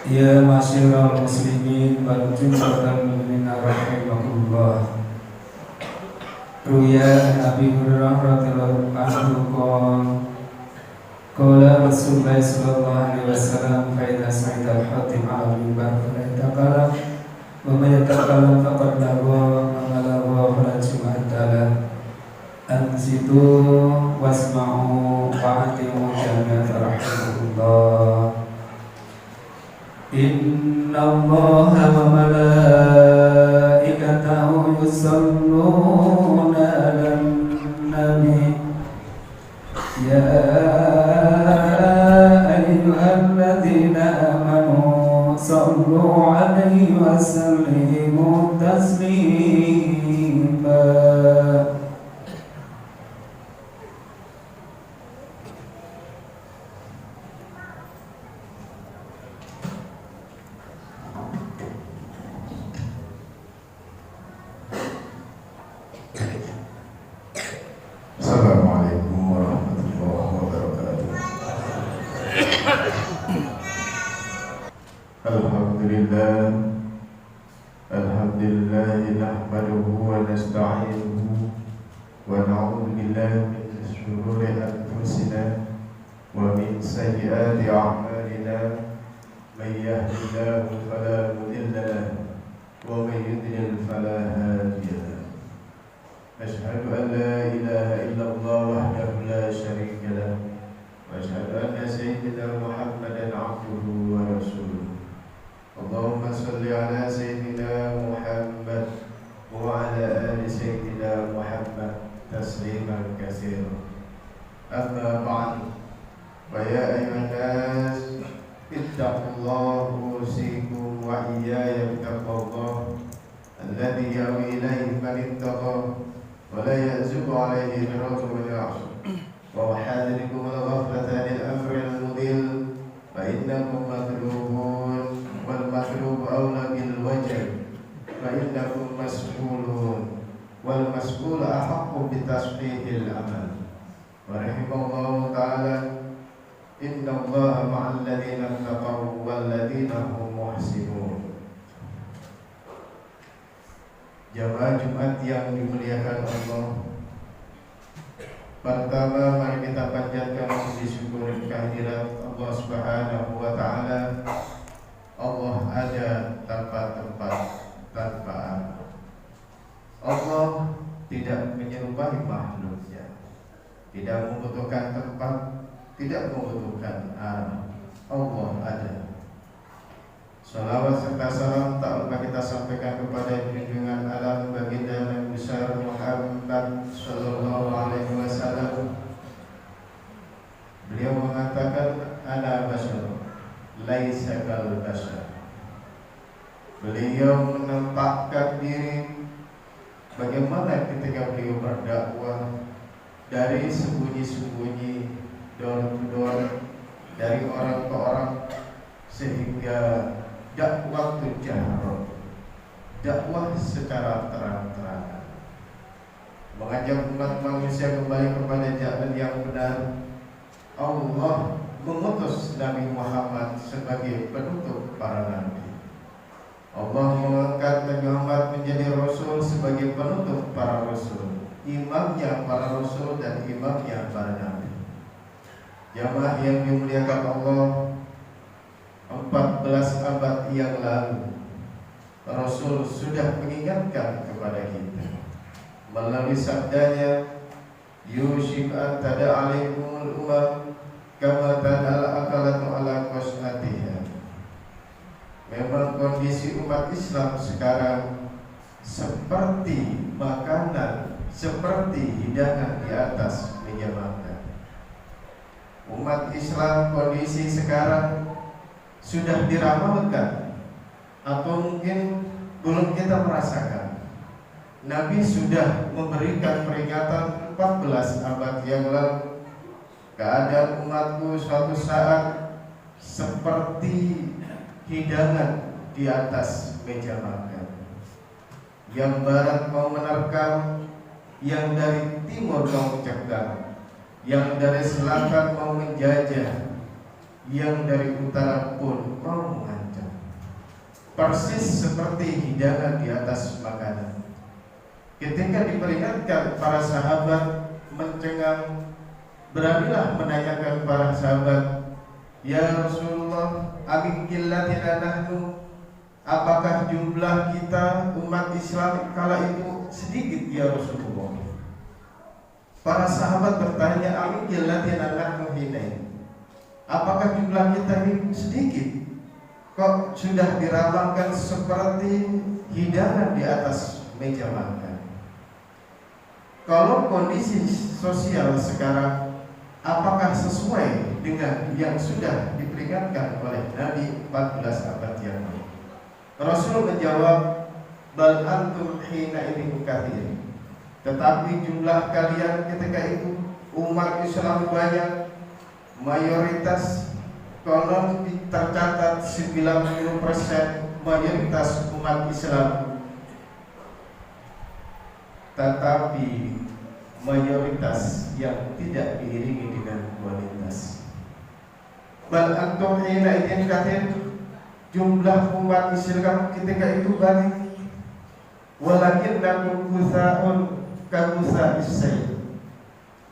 Ya masyiral muslimin wal jumlatan mu'minina rahimakumullah. Ruya Abi Hurairah radhiyallahu anhu qala Rasulullah sallallahu alaihi wasallam fa idza sa'ida al-hatim 'ala al-mimbar fa yatakalam wa man yatakalam faqad lagha wa man lagha fala jum'ata ansitu wasma'u wa ati'u jami'an rahimakumullah. Inna Allaha wa malaikatahu yusalluna 'alan nabi ya ayyuhalladzina amanu sallu 'alaihi wa sallimu taslima. Assalamualaikum warahmatullahi wabarakatuh. Alhamdulillah nahmaduhu wa nasta'inuhu wa na'udzu billahi min shururi anfusina wa min sayyiati a'malina. May yahdihillahu fala mudilla lahu wa may yudlil fala hadiya lahu. أشهد أن لا إله إلا الله وحده لا شريك له وأشهد أن سيدنا محمدا عبده ورسوله. اللهم صل على سيدنا محمد وعلى آل سيدنا محمد تسليما كثيرا. أما بعد فيا أيها الناس اتقوا الله أوصيكم وإياي بتقوى الله الذي يأوي إليه من اتقى ولا يأزق عليه مرات من يعصر. وأحذركم الغفلة عن الأمر المضل فإنكم مغلوبون والمغلوب أولى بالوجل فإنكم مسؤولون والمسؤول أحق بتصحيح العمل. ورحمه الله تعالى إن الله مع الذين اتقوا والذين هم محسنون. Jamaah Jumat yang dimuliakan Allah, pertama mari kita panjatkan puji syukur kehadirat Allah Subhanahu wa taala. Allah ada tanpa tempat, tanpa arah. Allah tidak menyerupai makhluknya, tidak membutuhkan tempat, tidak membutuhkan arah. Allah ada. Salawat serta salam tak lupa kita sampaikan kepada junjungan alam baginda Nabi besar Muhammad sallallahu alaihi wasallam. Beliau mengatakan ana basyar laisa kal basyar. Beliau menampakkan diri bagaimana ketika beliau berdakwah dari sembunyi-sembunyi, door to door, dari orang ke orang, sehingga dakwah jahrah, dakwah secara terang-terangan, mengajak umat manusia kembali kepada jalan yang benar. Allah mengutus Nabi Muhammad sebagai penutup para nabi. Allah mengangkat Nabi Muhammad menjadi Rasul sebagai penutup para Rasul, imamnya para Rasul dan imamnya para nabi. Jamaah yang dimuliakan Allah, 14 abad yang lalu Rasul sudah mengingatkan kepada kita melalui sabdanya, yushik an tada alaikumul umam kama tadal akalatu ala qasnatiha. Memang kondisi umat Islam sekarang seperti makanan, seperti hidangan di atas meja makan. Umat Islam kondisi sekarang sudah diramalkan atau mungkin belum kita merasakan. Nabi sudah memberikan peringatan 14 abad yang lalu, keadaan umatku suatu saat seperti hidangan di atas meja makan. Yang barat mau menerkam, yang dari timur mau mencegah, yang dari selatan mau menjajah, yang dari utara pun mau mengancam. persis seperti hidangan di atas makanan. Ketika diperingatkan para sahabat mencengang, beranilah menanyakan para sahabat, "Ya Rasulullah, amin qillatina nahnu?" Apakah jumlah kita umat Islam kala itu sedikit ya Rasulullah? Para sahabat bertanya, "Amin qillatina nahnu hinain?" Apakah jumlah kita ini sedikit? Kok sudah diramalkan seperti hidangan di atas meja makan? Kalau kondisi sosial sekarang, apakah sesuai dengan yang sudah diperingatkan oleh Nabi 14 abad yang lalu? Rasul menjawab, "Bal antum hina idin katsir." Tetapi jumlah kalian ketika itu umat Islam banyak, mayoritas, konon tercatat 90% mayoritas umat Islam, tetapi mayoritas yang tidak diiringi dengan kualitas. Bal antum hina idin katsir, jumlah umat Islam ketika itu banyak, walakinnakum gusaun kagusa isai.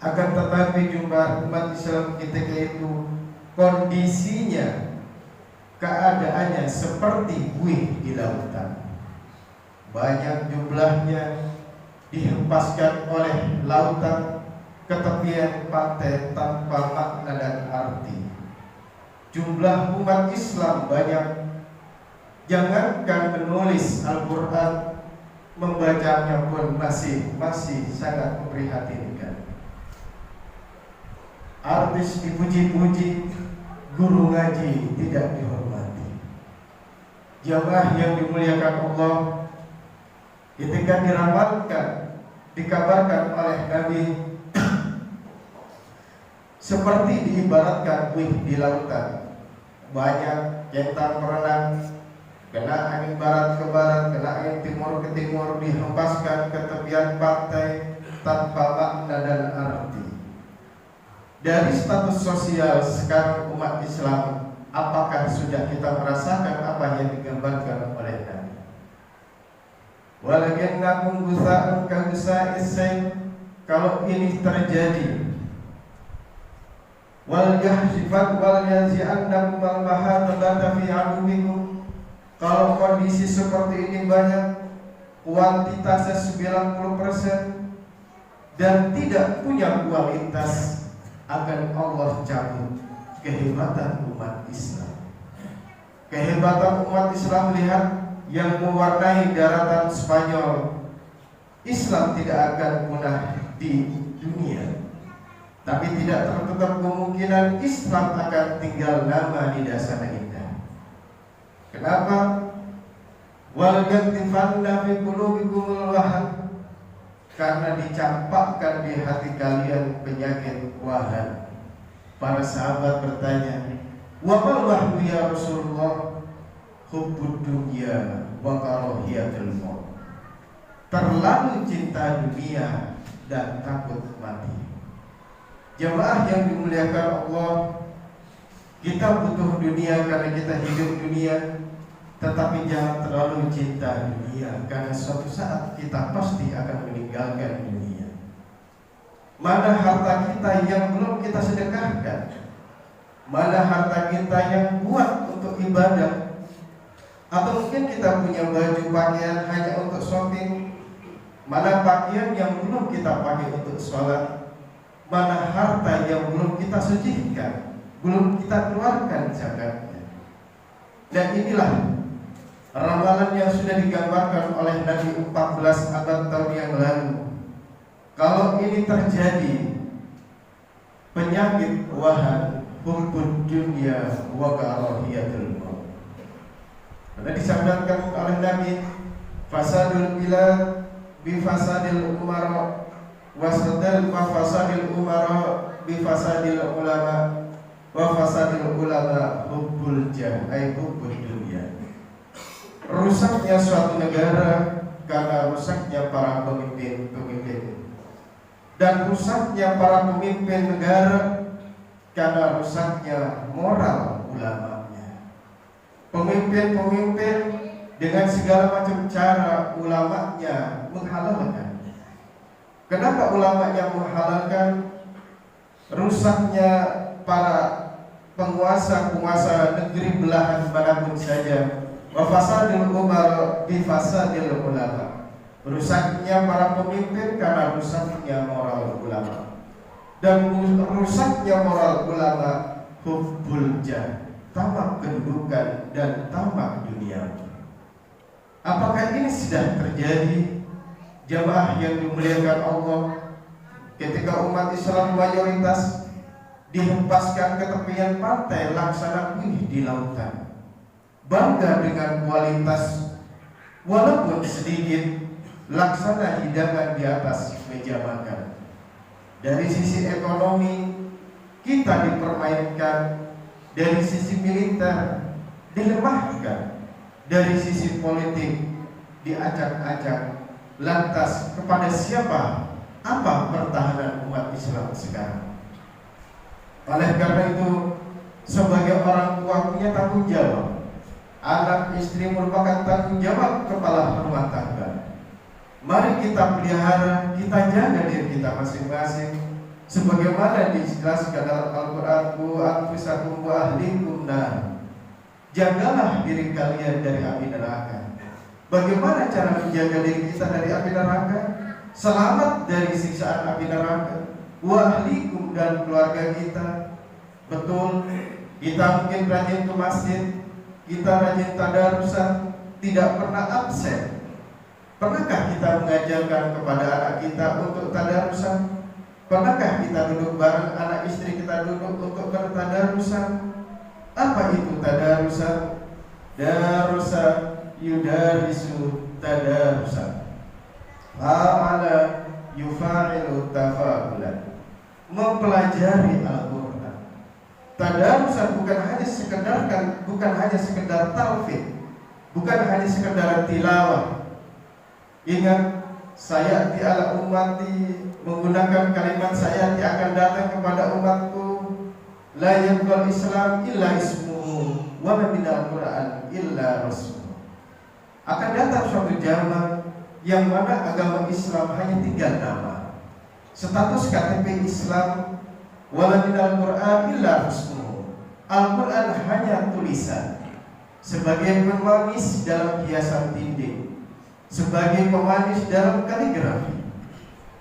Akan tetapi jumlah umat Islam ketika itu kondisinya, keadaannya seperti buih di lautan. Banyak jumlahnya, dihempaskan oleh lautan ke tepian pantai tanpa makna dan arti. Jumlah umat Islam banyak, jangankan menulis Al-Quran, membacanya pun masih sangat memprihatinkan. Artis dipuji-puji, guru ngaji tidak dihormati. Jamaah yang dimuliakan Allah, ketika diramalkan, dikabarkan oleh Nabi seperti diibaratkan buih di lautan. Banyak centang berenang, kena angin barat ke barat, kena angin timur ke timur, dihempaskan ke tepian pantai tanpa makna dan arti. Dari status sosial sekarang umat Islam, apakah sudah kita merasakan apa yang digambarkan oleh Nabi? Walakinnakum gusa'un kagusa'is sayl. Kalau ini terjadi, wal yahzifat wal yanzi'annakum al-mahatabata fi aduwikum. Kalau kondisi seperti ini banyak, kuantitasnya 90% dan tidak punya kualitas, akan Allah cabut kehebatan umat Islam. Kehebatan umat Islam, lihat yang mewarnai daratan Spanyol. Islam tidak akan punah di dunia, tapi tidak tertutup kemungkinan Islam akan tinggal lama di dasar indah. Kenapa? Wal yaktifanna fi qulubikumul wahan. Karena dicampakkan di hati kalian penyakit wahan. Para sahabat bertanya, "Wa mal wahyu ya Rasulullah?" Hubbud dunya wa karahiyatul maut. Terlalu cinta dunia dan takut mati. Jamaah yang dimuliakan Allah, kita butuh dunia karena kita hidup dunia, tetapi jangan terlalu cinta dunia, karena suatu saat kita pasti akan meninggalkan dunia. Mana harta kita yang belum kita sedekahkan? Mana harta kita yang buat untuk ibadah? Atau mungkin kita punya baju pakaian hanya untuk shopping? Mana pakaian yang belum kita pakai untuk sholat? Mana harta yang belum kita sucikan, belum kita keluarkan zakatnya? Dan inilah ramalan yang sudah digambarkan oleh Nabi 14 abad tahun yang lalu. Kalau ini terjadi, penyakit wahan, hubbud dunya wa karahiyatul maut. Karena disabdakan oleh Nabi, fasadul bilad bi fasadil umara wa fasadil umara bi fasadil ulama wa fasadil ulama hubbul jah ay hubbud dunya. Rusaknya suatu negara karena rusaknya para pemimpin-pemimpin, dan rusaknya para pemimpin negara karena rusaknya moral ulamanya. Pemimpin-pemimpin dengan segala macam cara ulamanya menghalalkan. Kenapa ulamanya menghalalkan? Rusaknya para penguasa negeri belahan manapun saja. Wa fasadil umar bi fasadil ulama. Rusaknya para pemimpin karena rusaknya moral ulama. Dan rusaknya moral ulama hubbul jah, tamak kedudukan dan tamak dunia. Apakah ini sudah terjadi? Jamaah yang dimuliakan Allah, ketika umat Islam mayoritas dihempaskan ke tepian pantai laksana kuih di lautan, bangga dengan kualitas walaupun sedikit laksana hidangan di atas meja makan. Dari sisi ekonomi kita dipermainkan, dari sisi militer dilemahkan, dari sisi politik diacak-acak. Lantas kepada siapa? Apa pertahanan umat Islam sekarang? Oleh karena itu, sebagai orang tua punya tanggung jawab. Anak istri merupakan tanggung jawab kepala rumah tangga. Mari kita pelihara, kita jaga diri kita masing-masing, sebagaimana dijelaskan dalam Al-Quran, Qu anfusakum wa ahlikum nar. Jagalah diri kalian dari api neraka. Bagaimana cara menjaga diri kita dari api neraka? Selamat dari siksaan api neraka. Wa ahlikum, dan keluarga kita. Betul, kita mungkin rajin ke masjid, kita rajin tadarusan, tidak pernah absen. Pernahkah kita mengajarkan kepada anak kita untuk tadarusan? Pernahkah kita duduk bareng anak istri kita duduk untuk bertadarusan? Apa itu tadarusan? Darusan yudarisu tadarusan, fa'ala yufa'ilu tafa'ulan, mempelajari Al-Quran. Tadarusan bukan hanya sekedar talfid, bukan hanya sekedar tilawah. Ingat, saya di ala ummati, menggunakan kalimat saya akan datang kepada umatku. La yabqal Islam illa ismuhu wa ma minal Quran illa rasmuhu. Akan datang suatu zaman yang mana agama Islam hanya tinggal nama, status KTP Islam, wala minal Quran illa rasmuhu. Al-Quran hanya tulisan, sebagai pemanis dalam hiasan dinding, sebagai pemanis dalam kaligrafi.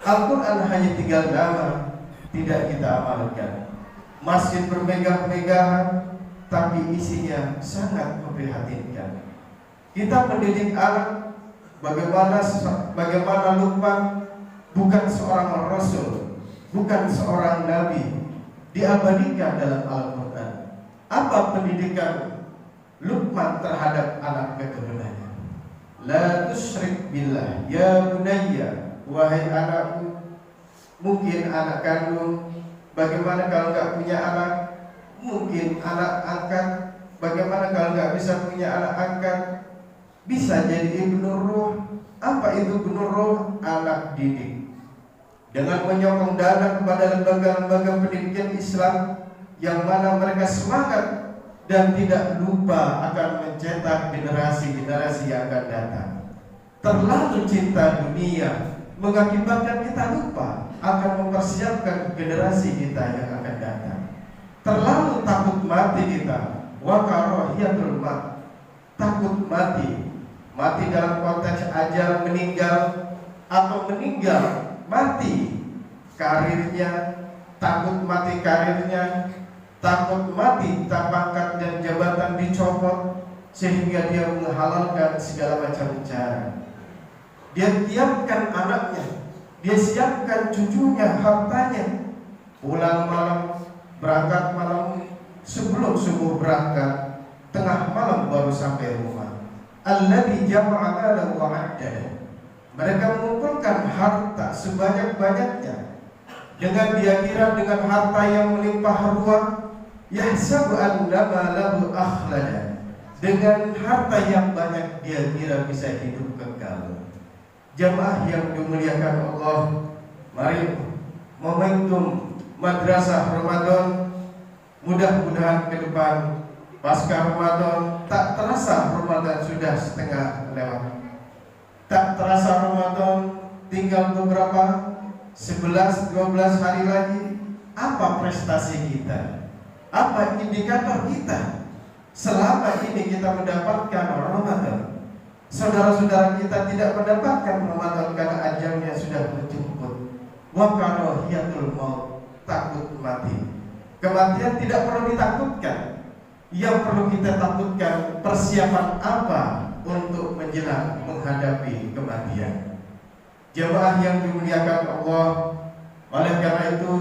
Al-Quran hanya tinggal nama, tidak kita amalkan. Masjid bermegah-megahan, tapi isinya sangat memprihatinkan. Kita mendidik anak bagaimana Luqman bukan seorang rasul, bukan seorang nabi, diabadikan dalam Al-Quran. Apa pendidikan Luqman terhadap anak keturunannya? La tusyrik billah ya bunayya, wahai anakku. Mungkin anak kandung, bagaimana kalau nggak punya anak? Mungkin anak angkat, bagaimana kalau nggak bisa punya anak angkat? Bisa jadi ibnu ruh. Apa itu ibnu ruh? Anak didik. Dengan menyokong dana kepada lembaga-lembaga pendidikan Islam yang mana mereka semangat dan tidak lupa akan mencetak generasi-generasi yang akan datang. Terlalu cinta dunia mengakibatkan kita lupa akan mempersiapkan generasi kita yang akan datang. Terlalu takut mati kita, wa karahiyatul maut, takut mati. Mati dalam konteks ajal, meninggal, atau meninggal mati karirnya, takut mati karirnya, takut mati pangkat dan jabatan dicopot, sehingga dia menghalalkan segala macam cara. Dia siapkan anaknya, dia siapkan cucunya, hartanya, pulang malam, berangkat malam, sebelum subuh berangkat, tengah malam baru sampai rumah. Alladzi jama'a malahu wa 'addada. Mereka mengumpulkan harta sebanyak-banyaknya dengan dia kira dengan harta yang melimpah ruah, yahsabu anna malahu akhlada. Dengan harta yang banyak dia kira bisa hidup kekal. Jamaah yang dimuliakan Allah, mari momentum madrasah Ramadan mudah-mudahan ke depan Pasca Ramadan, tak terasa Ramadan sudah setengah lewat. Tak terasa Ramadan tinggal beberapa 11-12 hari lagi. Apa prestasi kita? Apa indikator kita selama ini kita mendapatkan Ramadan? Saudara-saudara kita tidak mendapatkan Ramadan karena ajalnya sudah menjemput. Wa karahiyatul maut, takut mati. Kematian tidak perlu ditakutkan. Yang perlu kita takutkan persiapan apa untuk menjelang menghadapi kematian. Jemaah yang dimuliakan Allah, oleh karena itu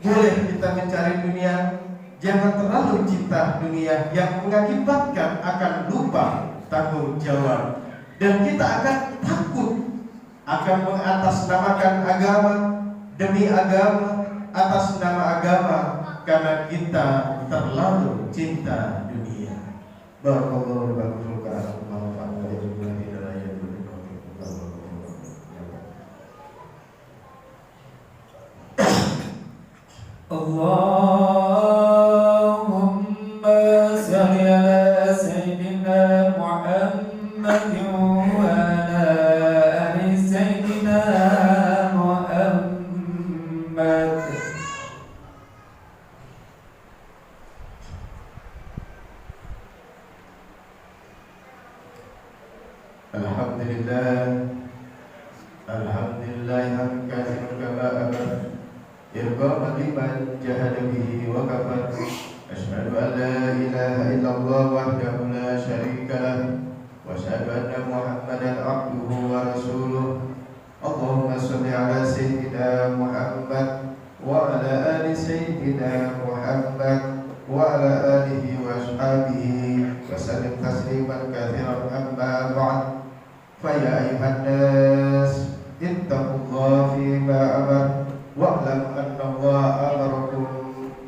boleh kita mencari dunia, jangan terlalu cinta dunia yang mengakibatkan akan lupa tanggung jawab, dan kita akan takut akan mengatasnamakan agama demi agama, atas nama agama, karena kita terlalu cinta dunia. Barakallahu lakum wa Allahumma salli ala sayyidina Muhammadin wa ala ali sayyidina Muhammad. Alhamdulillah, alhamdulillah yang kasih kama abad irqaman liman jahada bihi wa kafar. Asyhadu an la ilaha illallah wahdahu la syarika lah, wa asyhadu anna Muhammadan abduhu wa rasuluh. Allahumma shalli ala sayyidina Muhammad wa ala ali sayyidina Muhammad wa ala alihi wa ashabihi wa sallim tasliman katsiran, amma ba'd. Faya ayuhan nas ittaqullaha fima amar wa'lam anna Allah amarakum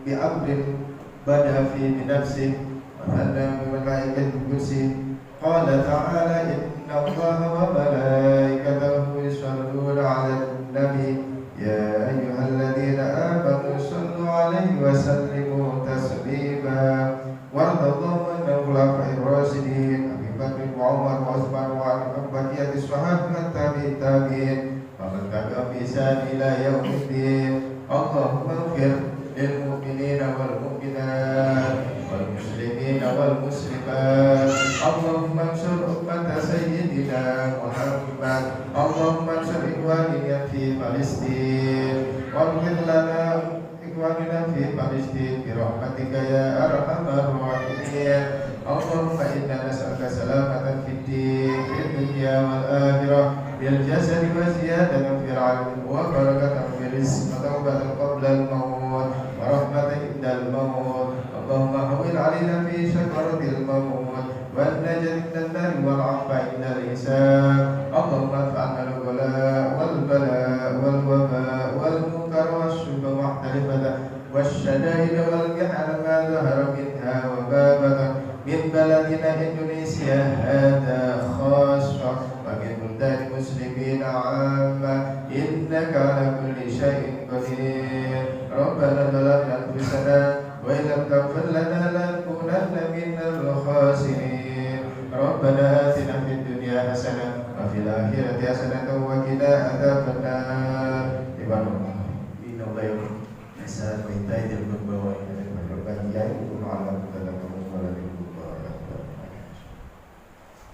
bi'amrin bada fi binafsih wa thanna bi malaikatil kursi. Qala ta'ala inna Allaha wa malaikatahu yusalluna 'alan nabi ya ayyuhalladzina amanu sallu 'alaihi wa sallimu taslima. Warḍallahu anna khulafa'ir rasyidin Abi Bakr wa Umar wa Utsman wa Ali wa baqiyati sahabat tabi'in wa man tabi'ahum bi ihsan ila yaumiddin. Allahumma ighfir lil mu'minina wal mu'minat wal muslimina wal muslimat. Allahumma ansur ummata sayyidina Muhammad. Allahumma ansur ikhwanina fi Palestin waghfir lana ikhwanina fi Palestin bi rahmatika ya arhamar rahimin. Allahumma inna nas'aluka salamatan fid din fid dunya wal akhirah bil jasadi wa ziyadatan fil 'ilmi wa barakatan fil rizqi wa tawbatan qabla al maut wa rahmatan indal maut. Allahumma hawwin 'alaina fi sakaratil maut wa najina minan nar wal 'afwa indal hisab. Allahumma fa'alna al-ghala wal bala wal waba wal munkar wasyuba muhtalifatan wasyadaid wal mihal ma dhahara minha wa ma batan min baladina Indonesia hada khasra wa min buldani muslimina amma innaka ala kulli syai'in qadir. Rabbana zalamna anfusana wa illam taghfir lana lanakunanna minal khasirin. Rabbana atina fid dunya hasanah wa fil akhirati hasanah wa qina adzabannar. Ibadallah inna Allaha ya'muru bil ihsani wa ita'i dzil qurba wa yanha 'anil fahsya'i